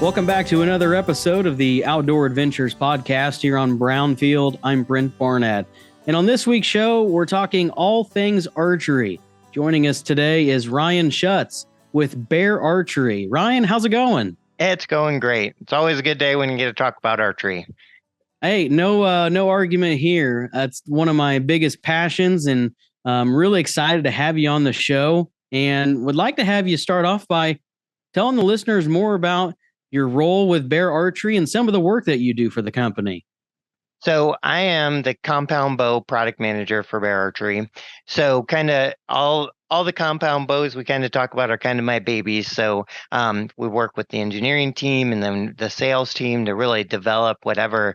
Welcome back to another episode of the Outdoor Adventures podcast here on Brownfield. I'm Brent Barnett. And on this week's show, we're talking all things archery. Joining us today is Ryan Schutz with Bear Archery. Ryan, how's it going? It's going great. It's always a good day when you get to talk about archery. Hey, no argument here. It's one of my biggest passions, and I'm really excited to have you on the show. And would like to have you start off by telling the listeners more about your role with Bear Archery and some of the work that you do for the company. So I am the compound bow product manager for Bear Archery. So kind of all the compound bows we kind of talk about are kind of my babies. So we work with the engineering team and then the sales team to really develop whatever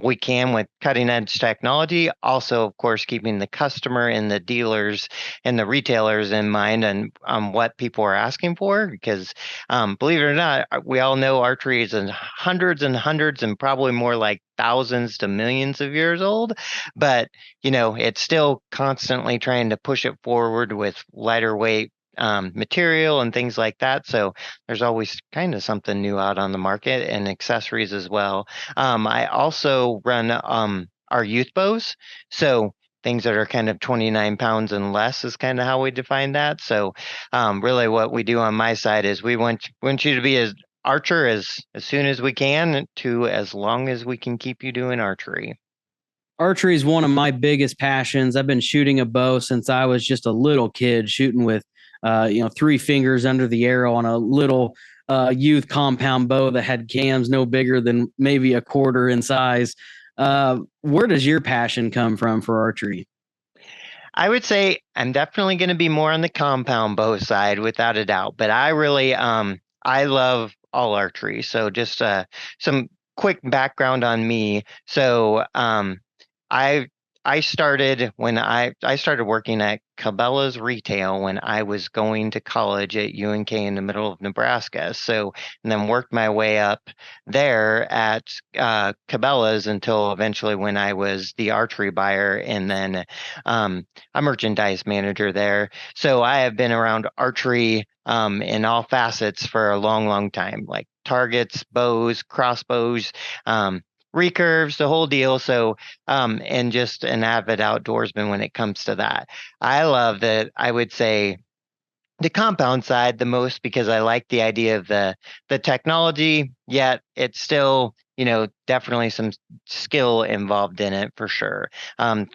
we can with cutting edge technology. Also, of course, keeping the customer and the dealers and the retailers in mind and what people are asking for. Because believe it or not, we all know archery is in hundreds and hundreds and probably more like thousands to millions of years old. But, it's still constantly trying to push it forward with lighter weight material and things like that. So there's always kind of something new out on the market and accessories as well. I also run our youth bows. So things that are kind of 29 pounds and less is kind of how we define that. So really what we do on my side is we want you to be as archer as soon as we can to as long as we can keep you doing archery. Archery is one of my biggest passions. I've been shooting a bow since I was just a little kid, shooting with, 3 fingers under the arrow on a little youth compound bow that had cams no bigger than maybe a quarter in size. Where does your passion come from for archery? I would say I'm definitely going to be more on the compound bow side without a doubt, but I really, I love all archery. So just some quick background on me. So I started when I started working at Cabela's retail when I was going to college at UNK in the middle of Nebraska. So, and then worked my way up there at Cabela's until eventually when I was the archery buyer and then a merchandise manager there. So I have been around archery in all facets for a long, long time, like targets, bows, crossbows, recurves, the whole deal. So, and just an avid outdoorsman when it comes to that. I love that. I would say the compound side the most because I like the idea of the technology, yet it's still, definitely some skill involved in it for sure.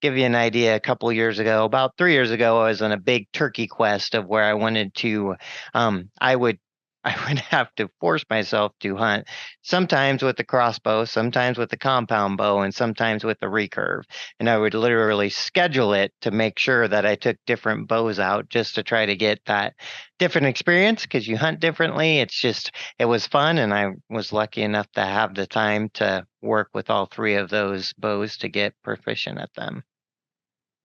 Give you an idea, a couple of years ago, about 3 years ago, I was on a big turkey quest of where I wanted to, I would have to force myself to hunt sometimes with the crossbow, sometimes with the compound bow, and sometimes with the recurve. And I would literally schedule it to make sure that I took different bows out just to try to get that different experience because you hunt differently. It was fun. And I was lucky enough to have the time to work with all 3 of those bows to get proficient at them.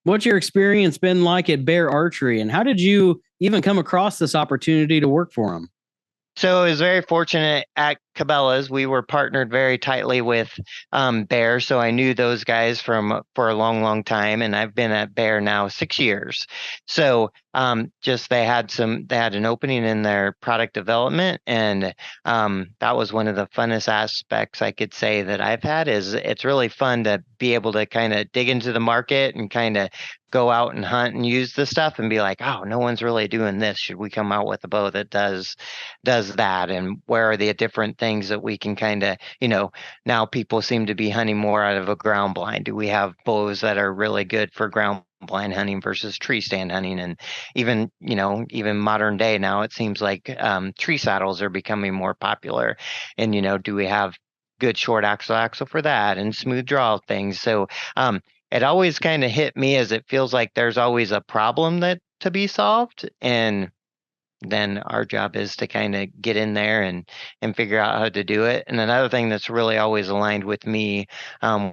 What's your experience been like at Bear Archery, and how did you even come across this opportunity to work for them? So I was very fortunate at Cabela's. We were partnered very tightly with Bear, so I knew those guys for a long, long time, and I've been at Bear now 6 years. So just they had an opening in their product development, and that was one of the funnest aspects I could say that I've had. Is it's really fun to be able to kind of dig into the market and kind of go out and hunt and use the stuff and be like, oh, no one's really doing this. Should we come out with a bow that does that? And where are the different things that we can kind of, now people seem to be hunting more out of a ground blind. Do we have bows that are really good for ground blind hunting versus tree stand hunting? And even modern day now, it seems like tree saddles are becoming more popular. And, do we have good short axle for that and smooth draw things? So, it always kind of hit me as it feels like there's always a problem that to be solved. And then our job is to kind of get in there and figure out how to do it. And another thing that's really always aligned with me,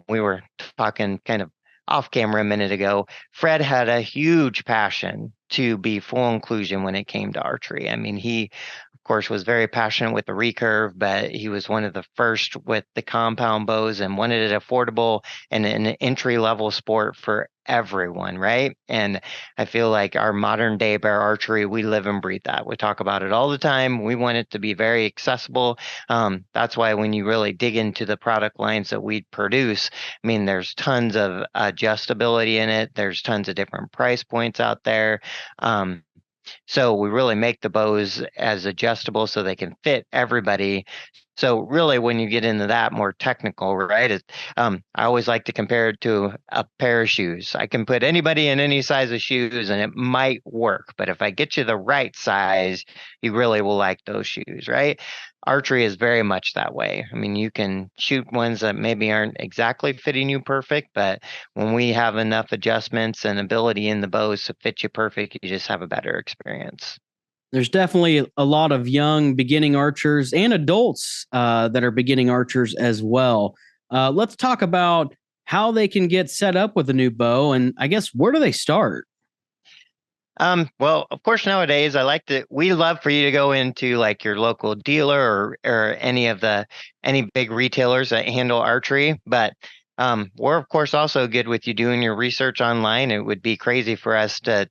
we were talking kind of off camera a minute ago, Fred had a huge passion to be full inclusion when it came to archery. I mean, he of course was very passionate with the recurve, but he was one of the first with the compound bows and wanted it affordable and an entry level sport for everyone, right? And I feel like our modern day bear archery, we live and breathe that. We talk about it all the time. We want it to be very accessible. That's why when you really dig into the product lines that we produce, I mean, there's tons of adjustability in it. There's tons of different price points out there. So we really make the bows as adjustable so they can fit everybody. So really, when you get into that more technical, right? I always like to compare it to a pair of shoes. I can put anybody in any size of shoes, and it might work. But if I get you the right size, you really will like those shoes, right? Archery is very much that way. I mean, you can shoot ones that maybe aren't exactly fitting you perfect, but when we have enough adjustments and ability in the bows to fit you perfect, you just have a better experience. There's definitely a lot of young beginning archers and adults that are beginning archers as well. Let's talk about how they can get set up with a new bow, and I guess where do they start? Well, of course, nowadays we love for you to go into like your local dealer or any big retailers that handle archery, but we're of course also good with you doing your research online. It would be crazy for us to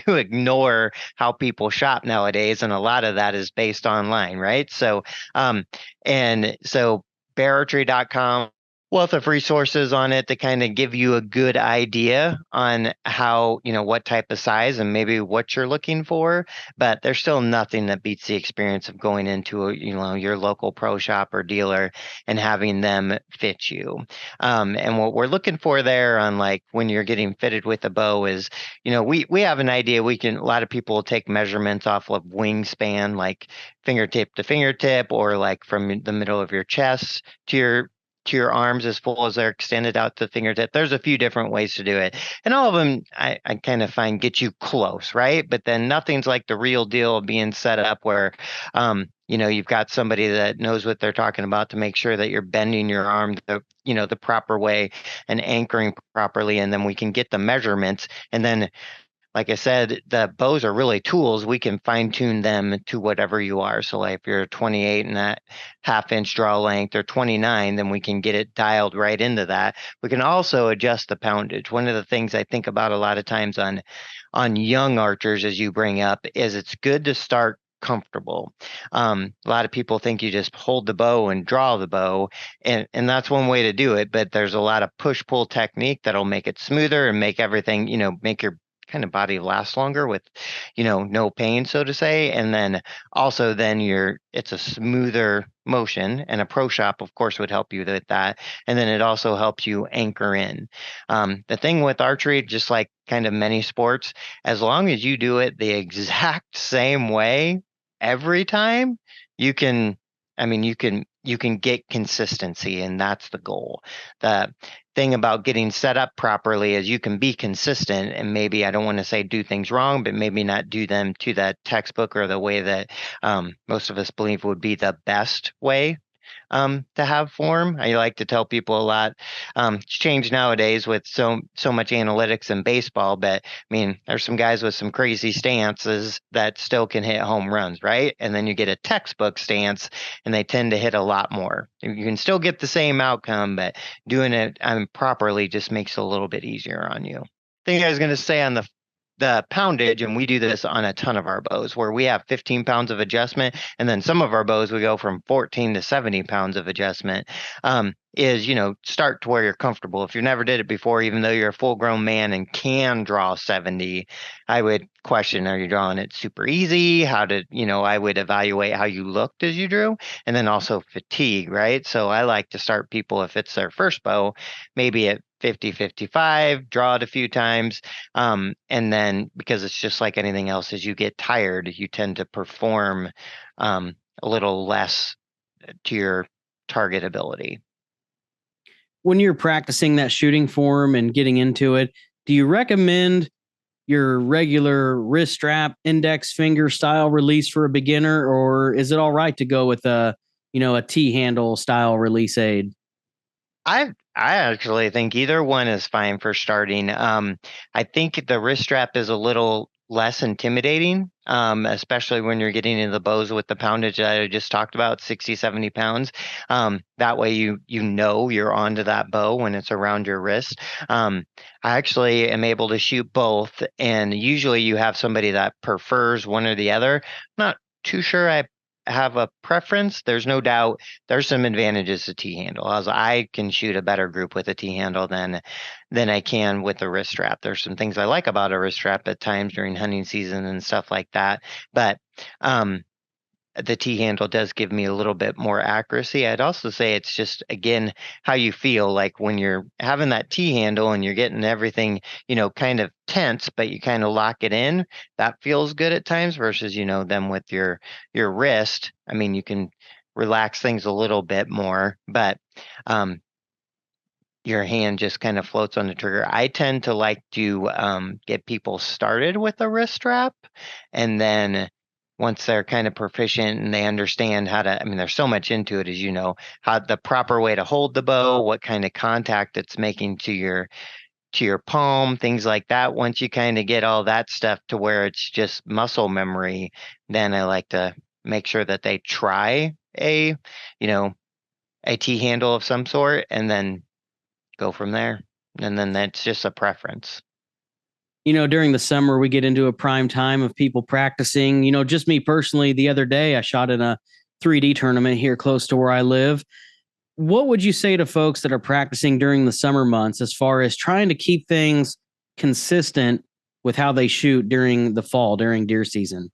to ignore how people shop nowadays, and a lot of that is based online, right? So beararchery.com, wealth of resources on it to kind of give you a good idea on how, what type of size and maybe what you're looking for. But there's still nothing that beats the experience of going into your local pro shop or dealer and having them fit you. And what we're looking for there on like when you're getting fitted with a bow is, we have an idea. A lot of people will take measurements off of wingspan, like fingertip to fingertip, or like from the middle of your chest to your arms as full as they're extended out to the fingertip. There's a few different ways to do it. And all of them I kind of find get you close, right? But then nothing's like the real deal being set up where you've got somebody that knows what they're talking about to make sure that you're bending your arm the proper way and anchoring properly. And then we can get the measurements. And then like I said, the bows are really tools. We can fine tune them to whatever you are. So like if you're 28 and that half-inch draw length or 29, then we can get it dialed right into that. We can also adjust the poundage. One of the things I think about a lot of times on young archers, as you bring up, is it's good to start comfortable. A lot of people think you just hold the bow and draw the bow, and that's one way to do it. But there's a lot of push-pull technique that'll make it smoother and make everything, make your kind of body lasts longer with no pain, so to say. And then also then it's a smoother motion, and a pro shop of course would help you with that. And then it also helps you anchor in. The thing with archery, just like kind of many sports, as long as you do it the exact same way every time, you can you can get consistency, and that's the goal. The thing about getting set up properly is you can be consistent, and maybe, I don't want to say do things wrong, but maybe not do them to that textbook or the way that most of us believe would be the best way to have form. I like to tell people a lot. It's changed nowadays with so much analytics in baseball, but I mean, there's some guys with some crazy stances that still can hit home runs, right? And then you get a textbook stance, and they tend to hit a lot more. You can still get the same outcome, but doing it properly just makes it a little bit easier on you. Thing I was going to say on the poundage, and we do this on a ton of our bows where we have 15 pounds of adjustment, and then some of our bows we go from 14 to 70 pounds of adjustment. Is start to where you're comfortable. If you never did it before, even though you're a full grown man and can draw 70, I would question, are you drawing it super easy? I would evaluate how you looked as you drew, and then also fatigue, right? So I like to start people, if it's their first bow, maybe at 50, 55, draw it a few times. And then, because it's just like anything else, as you get tired, you tend to perform a little less to your target ability. When you're practicing that shooting form and getting into it, do you recommend your regular wrist strap index finger style release for a beginner, or is it all right to go with a T handle style release aid? I actually think either one is fine for starting. I think the wrist strap is a little less intimidating, especially when you're getting into the bows with the poundage that I just talked about, 60, 70 pounds. That way you know you're onto that bow when it's around your wrist. I actually am able to shoot both, and usually you have somebody that prefers one or the other. Not too sure I have a preference. There's no doubt there's some advantages to T-handle, as I can shoot a better group with a T-handle than I can with a wrist strap. There's some things I like about a wrist strap at times during hunting season and stuff like that. But the T-handle does give me a little bit more accuracy. I'd also say it's just, again, how you feel like when you're having that T-handle and you're getting everything, kind of tense, but you kind of lock it in. That feels good at times versus, them with your wrist. I mean, you can relax things a little bit more, but your hand just kind of floats on the trigger. I tend to like to get people started with a wrist strap, and then once they're kind of proficient and they understand how to, I mean, there's so much into it, as you know, how the proper way to hold the bow, what kind of contact it's making to your palm, things like that. Once you kind of get all that stuff to where it's just muscle memory, then I like to make sure that they try you know, a T handle of some sort, and then go from there. And then that's just a preference. During the summer, we get into a prime time of people practicing. Just me personally, the other day, I shot in a 3D tournament here close to where I live. What would you say to folks that are practicing during the summer months as far as trying to keep things consistent with how they shoot during the fall, during deer season?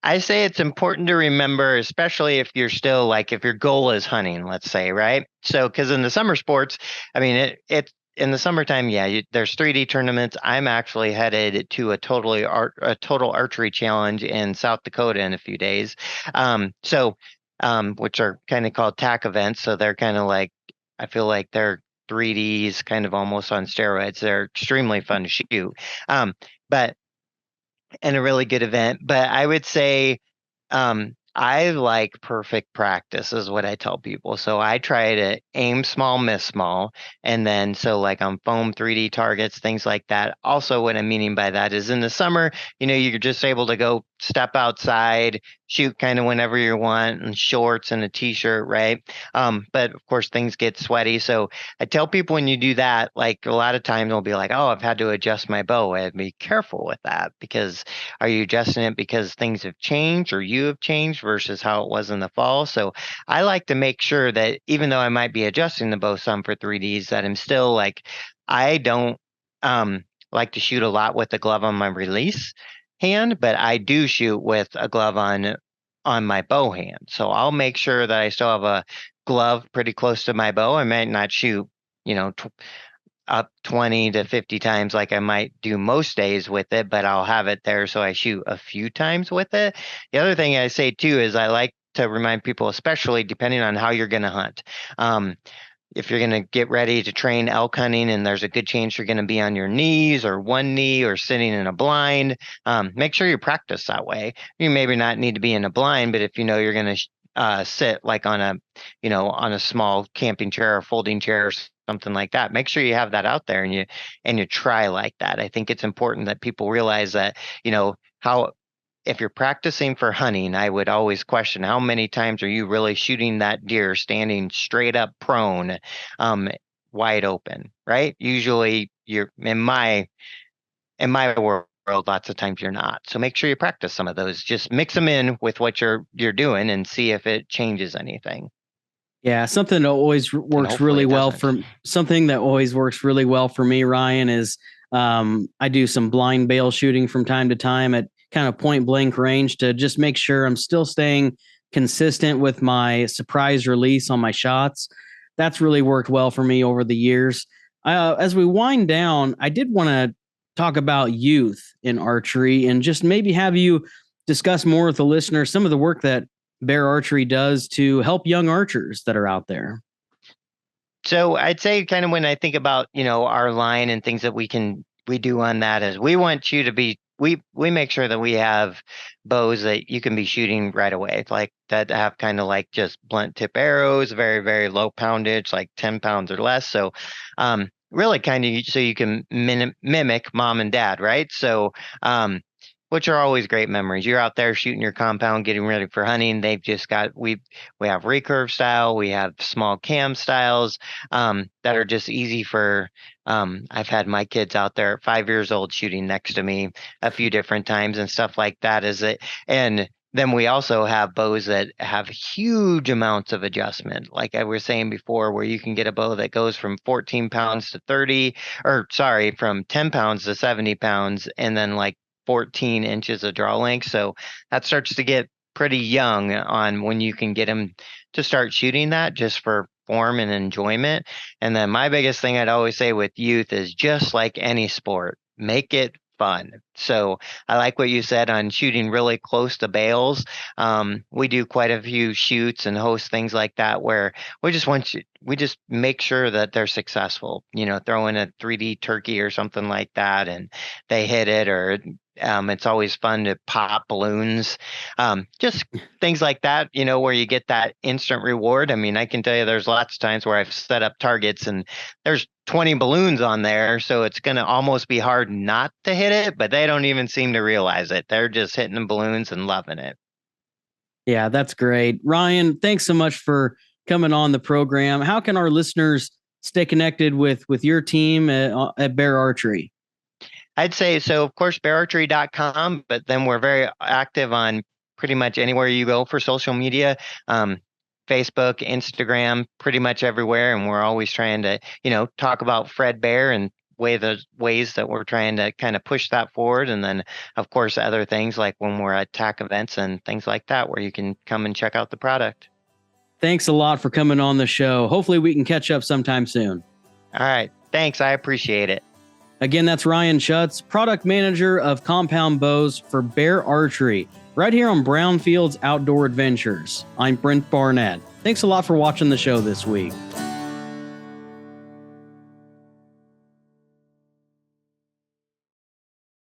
I say it's important to remember, especially if you're still like, if your goal is hunting, let's say, right? So, because in the summer sports, I mean, it in the summertime, yeah, there's 3D tournaments. I'm actually headed to a total archery challenge in South Dakota in a few days. Which are kind of called TAC events. So they're kind of like, I feel like they're 3Ds, kind of almost on steroids. They're extremely fun to shoot. But and a really good event. But I would say I like perfect practice is what I tell people. So I try to aim small, miss small. And then so like on foam 3D targets, things like that. Also, what I'm meaning by that is in the summer, you're just able to go step outside, shoot kind of whenever you want in shorts and a t-shirt, right? But of course things get sweaty. So I tell people when you do that, like a lot of times they'll be like, oh, I've had to adjust my bow. I'd be careful with that, because are you adjusting it because things have changed or you have changed versus how it was in the fall? So I like to make sure that even though I might be adjusting the bow some for 3Ds, that I'm still like, I don't like to shoot a lot with the glove on my release hand, but I do shoot with a glove on my bow hand. So I'll make sure that I still have a glove pretty close to my bow. I might not shoot, up 20 to 50 times like I might do most days with it, but I'll have it there so I shoot a few times with it. The other thing I say too is I like to remind people, especially depending on how you're going to hunt. If you're going to get ready to train elk hunting and there's a good chance you're going to be on your knees or one knee or sitting in a blind, make sure you practice that way. You maybe not need to be in a blind, but if you know you're going to sit like on a small camping chair or folding chair or something like that, make sure you have that out there and you try like that. I think it's important that people realize that, how if you're practicing for hunting, I would always question how many times are you really shooting that deer standing straight up prone, wide open, right? Usually you're in my world, lots of times you're not. So make sure you practice some of those. Just mix them in with what you're doing and see if it changes anything. Yeah, something that always And works hopefully really it well doesn't. for something that always works really well for me, Ryan, is I do some blind bale shooting from time to time at kind of point blank range to just make sure I'm still staying consistent with my surprise release on my shots. That's really worked well for me over the years. As we wind down, I did want to talk about youth in archery and just maybe have you discuss more with the listeners some of the work that Bear Archery does to help young archers that are out there. So I'd say kind of when I think about, our line and things that we do on that is we want you to be we make sure that we have bows that you can be shooting right away, like that have kind of like just blunt tip arrows, very, very low poundage, like 10 pounds or less. So really kind of so you can mimic mom and dad, right? So which are always great memories. You're out there shooting your compound, getting ready for hunting. They've just got we have recurve style, we have small cam styles that are just easy for. I've had my kids out there at 5 years old shooting next to me a few different times and stuff like that. And then we also have bows that have huge amounts of adjustment. Like I was saying before, where you can get a bow that goes from 14 pounds to 30, or sorry, from 10 pounds to 70 pounds, and then like 14 inches of draw length. So that starts to get pretty young on when you can get them to start shooting that just for form and enjoyment. And then my biggest thing I'd always say with youth is just like any sport, make it fun. So I like what you said on shooting really close to bales. We do quite a few shoots and host things like that where we just make sure that they're successful. Throw in a 3D turkey or something like that, and they hit it. Or it's always fun to pop balloons. Just things like that. Where you get that instant reward. I mean, I can tell you, there's lots of times where I've set up targets and there's 20 balloons on there, so it's going to almost be hard not to hit it, but they don't even seem to realize it. They're just hitting the balloons and loving it. Yeah, that's great. Ryan, thanks so much for coming on the program. How can our listeners stay connected with your team at Bear Archery? I'd say, so of course, beararchery.com, but then we're very active on pretty much anywhere you go for social media. Facebook, Instagram, pretty much everywhere. And we're always trying to, talk about Fred Bear and the ways that we're trying to kind of push that forward. And then, of course, other things like when we're at TAC events and things like that, where you can come and check out the product. Thanks a lot for coming on the show. Hopefully we can catch up sometime soon. All right. Thanks. I appreciate it. Again, that's Ryan Schutz, product manager of compound bows for Bear Archery, right here on Brownfield's Outdoor Adventures. I'm Brent Barnett. Thanks a lot for watching the show this week.